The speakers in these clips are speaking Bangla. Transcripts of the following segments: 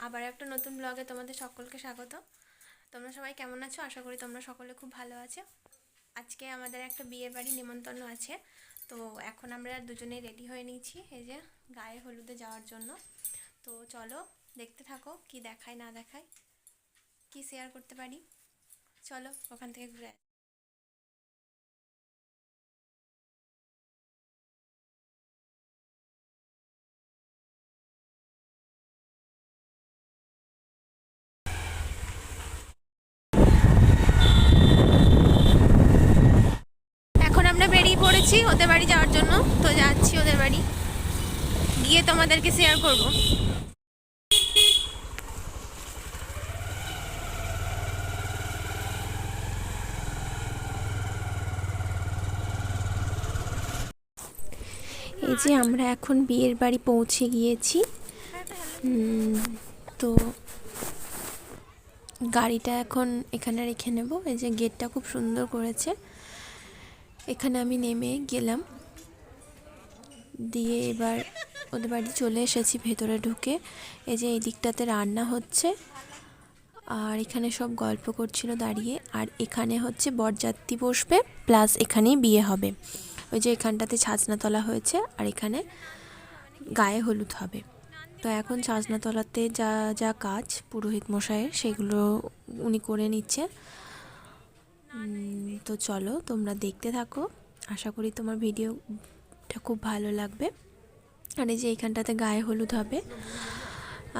আবার একটা নতুন ব্লগে তোমাদের সকলকে স্বাগত। তোমরা সবাই কেমন আছো? আশা করি তোমরা সকলে খুব ভালো আছো। আজকে আমাদের একটা বিয়ের বাড়ি নিমন্ত্রণ আছে, তো এখন আমরা দুজনেই রেডি হয়ে নিয়েছি এই যে গায়ে হলুদে যাওয়ার জন্য। তো চলো দেখতে থাকো, কি দেখায় না দেখায়, কি শেয়ার করতে পারি। চলো ওখান থেকে ঘুরে এখন আমরা বেরিয়ে পড়েছি ওদের বাড়ি যাওয়ার জন্য। তো যাচ্ছি ওদের বাড়ি, গিয়ে তোমাদেরকে শেয়ার করবো। এই যে আমরা এখন বিয়ের বাড়ি পৌঁছে গিয়েছি। তো গাড়িটা এখন এখানে রেখে নেব। এই যে গেটটা খুব সুন্দর করেছে, এখানে আমি নেমে গেলাম, দিয়ে এবার ওদের বাড়ি চলে এসেছি ভেতরে ঢুকে। এই যে এই দিকটাতে রান্না হচ্ছে, আর এখানে সব গল্প করছিল দাঁড়িয়ে। আর এখানে হচ্ছে বরযাত্রী বসবে, প্লাস এখানেই বিয়ে হবে। ওই যে এখানটাতে ছাজনা তোলা হয়েছে, আর এখানে গায়ে হলুদ হবে। তো এখন ছাজনাতলাতে যা যা কাজ পুরোহিত মশাইয়ের, সেগুলো উনি করে নিচ্ছে। তো চলো তোমরা দেখতে থাকো, আশা করি তোমার ভিডিওটা খুব ভালো লাগবে। আর এই যে এইখানটাতে গায়ে হলুদ হবে।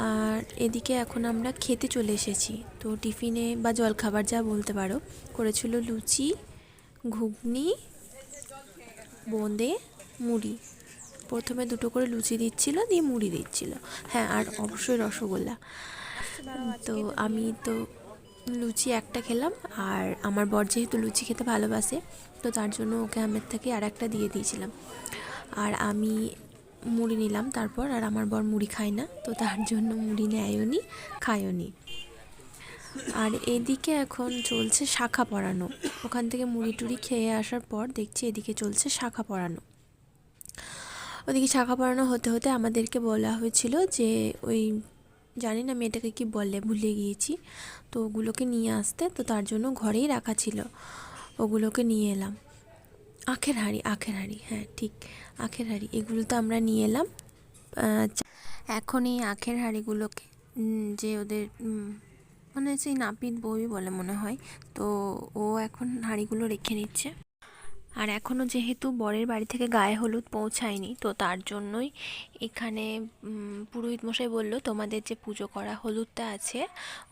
আর এদিকে এখন আমরা খেতে চলে এসেছি। তো টিফিনে বা জলখাবার যা বলতে পারো, করেছিল লুচি, ঘুগনি, বোঁদে, মুড়ি। প্রথমে দুটো করে লুচি দিচ্ছিল, দিয়ে মুড়ি দিচ্ছিল, হ্যাঁ, আর অবশ্যই রসগোল্লা। তো আমি তো লুচি একটা খেলাম, আর আমার বর যেহেতু লুচি খেতে ভালোবাসে, তো তার জন্য ওকে আমের থেকে আর একটা দিয়ে দিয়েছিলাম। আর আমি মুড়ি নিলাম তারপর, আর আমার বর মুড়ি খায় না, তো তার জন্য মুড়ি নেয়ও নি, খায়ও নি। আর এদিকে এখন চলছে শাখা পরানো। ওখান থেকে মুড়ি টুড়ি খেয়ে আসার পর দেখছি এদিকে চলছে শাখা পরানো। ওদিকে শাখা পরানো হতে হতে আমাদেরকে বলা হয়েছিল যে ওই, জানি না মেয়েটাকে কি বলে, ভুলে গিয়েছি, তো ওগুলোকে নিয়ে আসতে। তো তার জন্য ঘরেই রাখা ছিল, ওগুলোকে নিয়ে এলাম। আখের হাঁড়ি, আখের হাঁড়ি, হ্যাঁ ঠিক, আখের হাঁড়ি, এগুলো তো আমরা নিয়ে এলাম। এখন এই আখের হাঁড়িগুলোকে যে ওদের মানে সেই নাপিত বই বলে মনে হয়, তো ও এখন হাঁড়িগুলো রেখে নিচ্ছে। আর এখনও যেহেতু বরের বাড়ি থেকে গায়ে হলুদ পৌঁছায়নি, তো তার জন্যই এখানে পুরোহিত মশাই বলল, তোমাদের যে পুজো করা হলুদটা আছে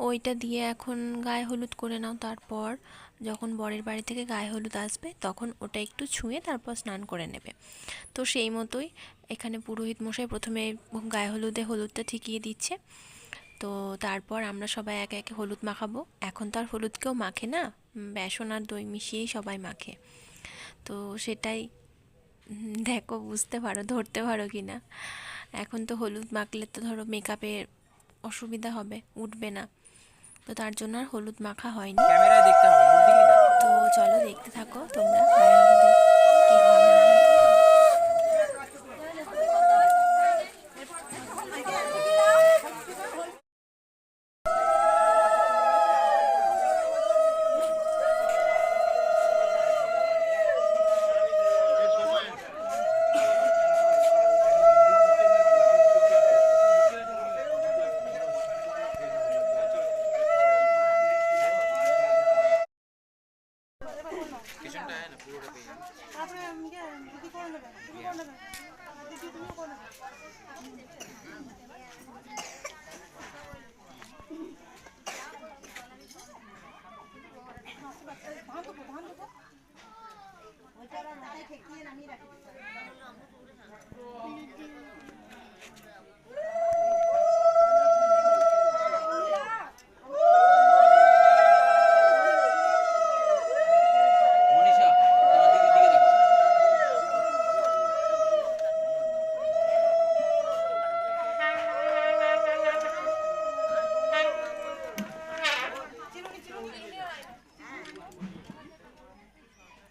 ওইটা দিয়ে এখন গায়ে হলুদ করে নাও, তারপর যখন বরের বাড়ি থেকে গায়ে হলুদ আসবে তখন ওটা একটু ছুঁয়ে তারপর স্নান করে নেবে। তো সেই মতোই এখানে পুরোহিত মশাই প্রথমে গায়ে হলুদটা ঠিকিয়ে দিচ্ছে। তো তারপর আমরা সবাই একে একে হলুদ মাখাবো। এখন তো আর হলুদ কেউ মাখে না, বেসন আর দই মিশিয়েই সবাই মাখে। তো সেটাই দেখো, বুঝতে পারো, ধরতে পারো কি না। এখন তো হলুদ মাখলে তো ধরো মেকআপের অসুবিধা হবে, উঠবে না, তো তার জন্য আর হলুদ মাখা হয়নি। তো চলো দেখতে থাকো তোমরা গায়ে হলুদে কি হয় না হয়।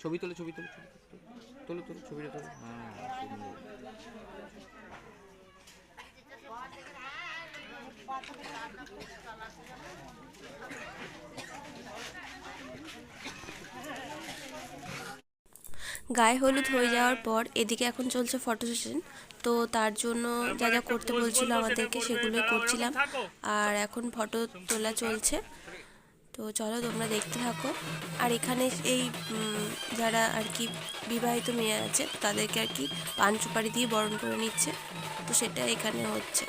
ছবি তোলো, ছবি তোলো, ছবি তোলো, তোলো ছবিটা তোলো। হ্যাঁ সুন্দর। গায়ে হলুদ হয়ে যাওয়ার পর এদিকে এখন চলছে ফটো সেশন। তো তার জন্য যা যা করতে বলছিল আমাদেরকে সেগুলোই করছিলাম, আর এখন ফটো তোলা চলছে। তো চলো তোমরা দেখতে থাকো। আর এখানে এই যারা আর কি বিবাহিত মেয়ে আছে তাদেরকে আর কি পান সুপারি দিয়ে বরণ করে নিচ্ছে, তো সেটা এখানে হচ্ছে।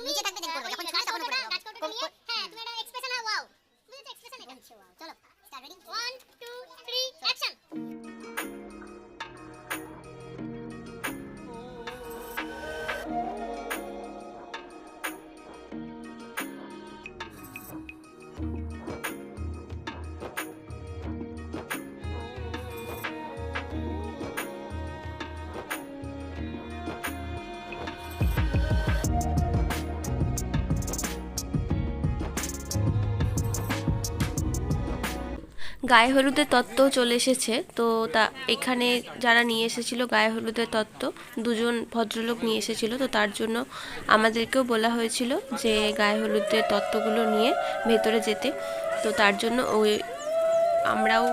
নিচে থাকবে দেন করবে যখন ছাড় তখন উপরে টাচ করবে নিয়ে হ্যাঁ তুমি এটা এক্সপ্রেশন আর ওয়াও বুঝেছো এক্সপ্রেশন এটা চলো স্টার্ট রেডি 1 2 3 অ্যাকশন গায়ে হলুদের তত্ত্বও চলে এসেছে। তো তা এখানে যারা নিয়ে এসেছিলো গায়ে হলুদের তত্ত্ব, দুজন ভদ্রলোক নিয়ে এসেছিলো, তো তার জন্য আমাদেরকেও বলা হয়েছিল যে গায়ে হলুদের তত্ত্বগুলো নিয়ে ভেতরে যেতে। তো তার জন্য আমরাও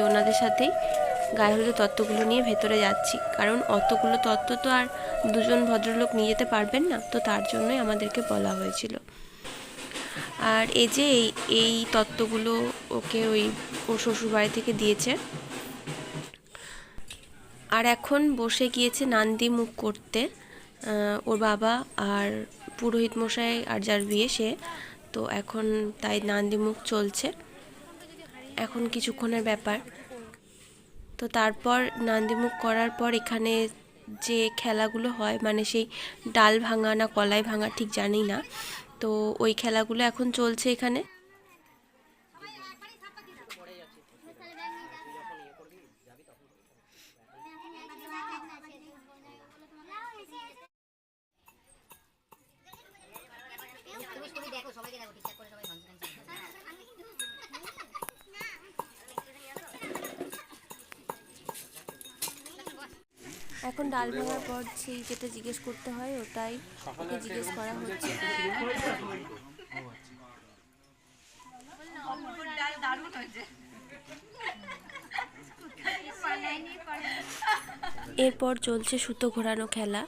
ওনাদের সাথেই গায়ে হলুদের তত্ত্বগুলো নিয়ে ভেতরে যাচ্ছি, কারণ অতগুলো তত্ত্ব তো আর দুজন ভদ্রলোক নিয়ে যেতে পারবেন না, তো তার জন্যই আমাদেরকে বলা হয়েছিল। আর এই যে এই তত্ত্বগুলো ওকে ওর শ্বশুরবাড়ি থেকে দিয়েছে। আর এখন বসে গিয়েছে নান্দি মুখ করতে ওর বাবা আর পুরোহিত মশাই আর যার বিয়ে সে। তো এখন তাই নান্দি মুখ চলছে, এখন কিছুক্ষণের ব্যাপার। তো তারপর নান্দিমুখ করার পর এখানে যে খেলাগুলো হয়, মানে সেই ডাল ভাঙা না কলাই ভাঙা ঠিক জানি না, তো ওই খেলাগুলো এখন চলছে এখানে। তুমি দেখো সবাইকে দেখো ঠিকঠাক করে সবাই এখন ডাল ভাঙার পর সেই যেটা জিজ্ঞেস করতে হয় ওটাই ওকে জিজ্ঞেস করা হচ্ছে। এরপর চলছে সুতো ঘোরানো খেলা।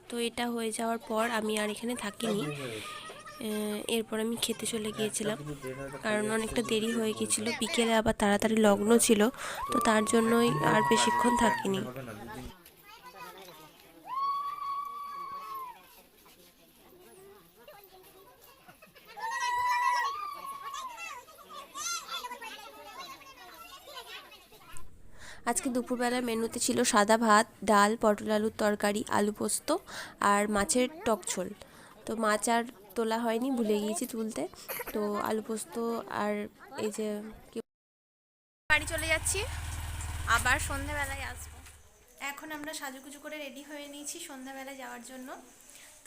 তো এটা হয়ে যাওয়ার পর আমি আর এখানে থাকিনি, এরপর আমি খেতে চলে গিয়েছিলাম, কারণ অনেকটা দেরি হয়ে গিয়েছিল, বিকেলে আবার তাড়াতাড়ি লগ্ন ছিল, তো তার জন্যই আর বেশিক্ষণ থাকিনি। আজকে দুপুরবেলার মেনুতে ছিল সাদা ভাত, ডাল, পটল আলুর তরকারি, আলু পোস্ত আর মাছের টক ঝোল। তো মাছ আর তোলা হয়নি, ভুলে গিয়েছি তুলতে। তো আলু পোস্ত আর এই যে বাড়ি চলে যাচ্ছি, আবার সন্ধ্যাবেলায় আসবো। এখন আমরা সাজুগুজু করে রেডি হয়ে নিয়েছি সন্ধ্যাবেলায় যাওয়ার জন্য।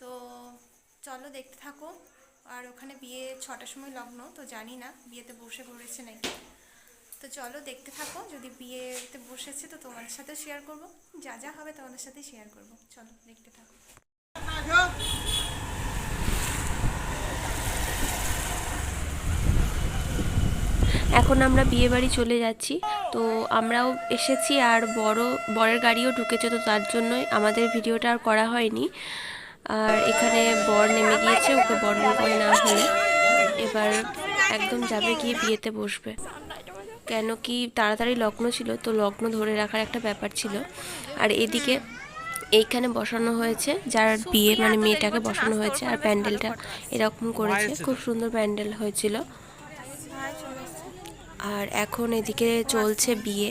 তো চলো দেখতে থাকো। আর ওখানে বিয়ে 6টার সময় লগ্ন, তো জানি না বিয়েতে বসে পড়েছে নাকি। তো চলো দেখতে থাকো, যদি বিয়েতে বসেছে তো তোমাদের সাথে শেয়ার করব, যা যা হবে তোমাদের সাথে শেয়ার করব। চলো দেখতে থাকো। এখন আমরা বিয়ে বাড়ি চলে যাচ্ছি। তো আমরাও এসেছি আর বরের গাড়িও ঢুকেছে, তো তার জন্যই আমাদের ভিডিওটা আর করা হয়নি। আর এখানে বর নেমে গিয়েছে, ওকে বরণ করে নেওয়া হলে এবার একদম যাবে গিয়ে বিয়েতে বসবে। কেন কি তাড়াতাড়ি লগ্ন ছিল, তো লগ্ন ধরে রাখার একটা ব্যাপার ছিল। আর এদিকে এইখানে বসানো হয়েছে যার বিয়ে, মানে মেয়েটাকে বসানো হয়েছে, আর প্যান্ডেলটা এরকম করেছে, খুব সুন্দর প্যান্ডেল হয়েছিল। আর এখন এদিকে চলছে বিয়ে।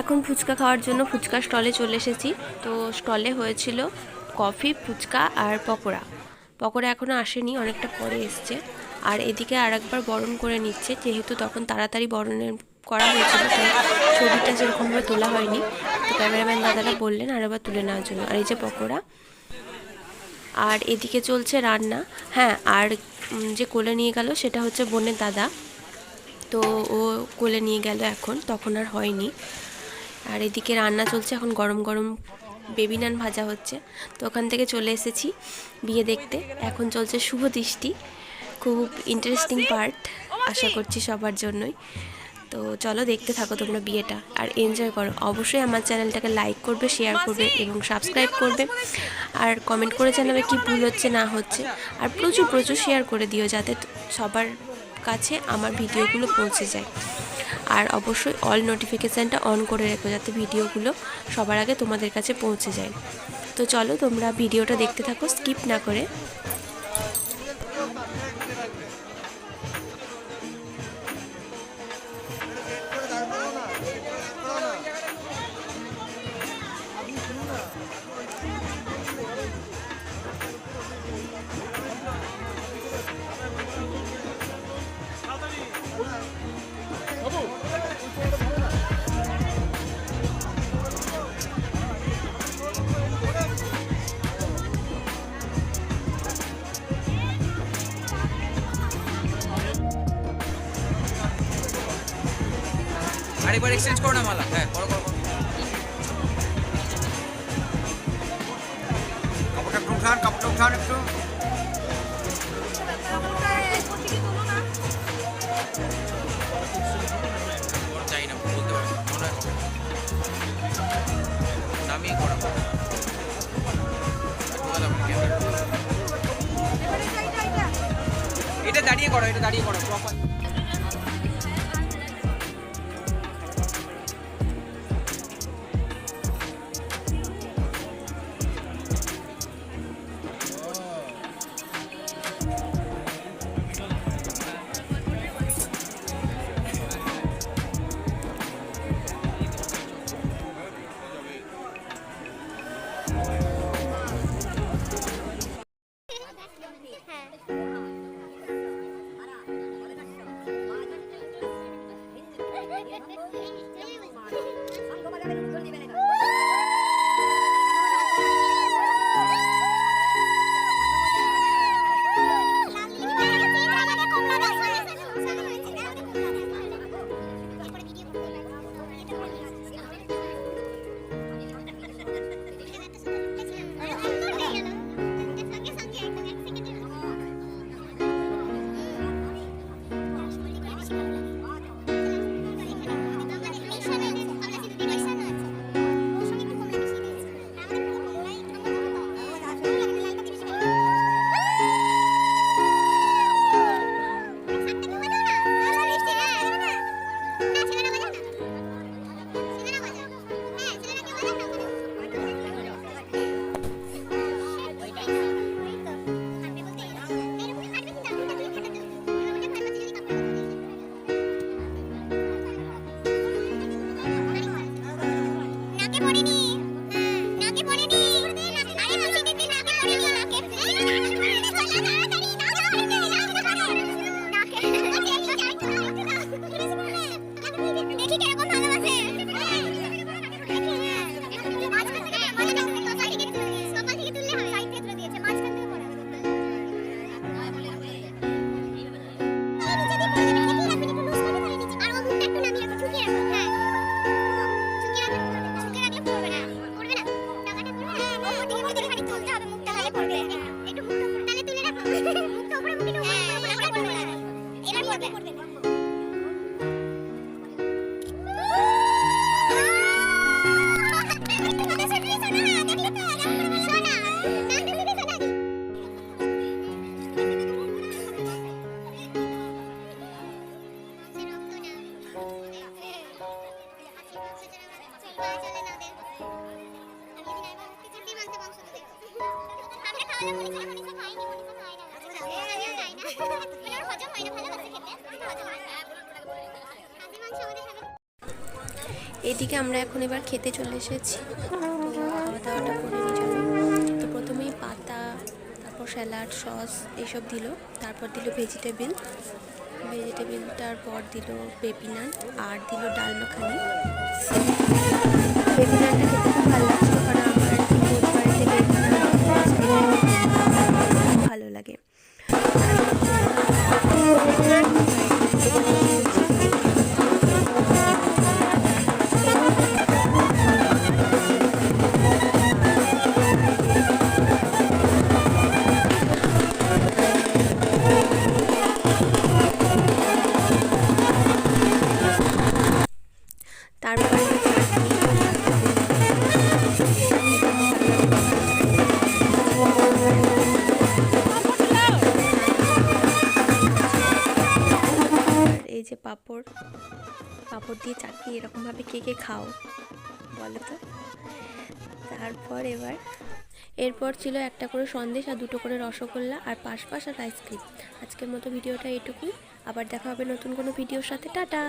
এখন ফুচকা খাওয়ার জন্য ফুচকা স্টলে চলে এসেছি। তো স্টলে হয়েছিল কফি, ফুচকা আর পকোড়া। পকোড়া এখনও আসেনি, অনেকটা পরে এসছে। আর এদিকে আরেকবার বরণ করে নিচ্ছে, যেহেতু তখন তাড়াতাড়ি বরণের করা হয়েছিল, তাই ছবিটা সেরকমভাবে তোলা হয়নি। তো ক্যামেরাম্যান দাদারা বললেন আরেকবার তুলে নেওয়ার জন্য। আর এই যে পকোড়া, আর এদিকে চলছে রান্না। হ্যাঁ, আর যে কোলে নিয়ে গেল সেটা হচ্ছে বোনের দাদা। তো ও কোলে নিয়ে গেল এখন, তখন আর হয়নি। আর এদিকে রান্না চলছে, এখন গরম গরম বেবি নান ভাজা হচ্ছে। তো ওখান থেকে চলে এসেছি বিয়ে দেখতে। এখন চলছে শুভ দৃষ্টি, খুব ইন্টারেস্টিং পার্ট, আশা করছি সবার জন্যই। তো চলো দেখতে থাকো তোমরা বিয়েটা আর এনজয় করো। অবশ্যই আমার চ্যানেলটাকে লাইক করবে, শেয়ার করবে এবং সাবস্ক্রাইব করবে। আর কমেন্ট করে জানাবে কি ভুল হচ্ছে না হচ্ছে। আর প্রচুর প্রচুর শেয়ার করে দিও, যাতে সবার কাছে আমার ভিডিওগুলো পৌঁছে যায়। আর অবশ্যই অল নোটিফিকেশানটা অন করে রেখো, যাতে ভিডিওগুলো সবার আগে তোমাদের কাছে পৌঁছে যায়। তো চলো তোমরা ভিডিওটা দেখতে থাকো স্কিপ না করে। আরেকবার এক্সচেঞ্জ করো না মালা। হ্যাঁ, করো করো। কাপড়টা একটু উঠান একটু। চাই না, বলতে পারবো মনে হয় নামিয়ে করো। এটা দাঁড়িয়ে করো, এটা দাঁড়িয়ে করো প্রপার। হজম হয় না, ভালো লাগছে খেতে। এদিকে আমরা এখন এবার খেতে চলে এসেছি, তো খাওয়া দাওয়াটা করে নিই চলো। তো প্রথমেই পাতা, তারপর স্যালাড, সস এইসব দিল, তারপর দিল ভেজিটেবিলটার পর দিল বেবি নান, আর দিল ডাল মাখানি। বেবি নানটা খেতে খুব ভালো লাগছিল, কারণ আমার রোজ বাড়িতে বেবি নান ভালো লাগে। তারপরে এই যে পাঁপড় দিয়ে চাটনি, এরকমভাবে কে কে খাও বলো তো। তারপর এরপর ছিল একটা করে সন্দেশ আর 2টো করে রসগোল্লা আর পাশপাশ আর আইসক্রিম। আজকের মতো ভিডিওটা এটুকুই, আবার দেখা হবে নতুন কোনো ভিডিওর সাথে। টাটা।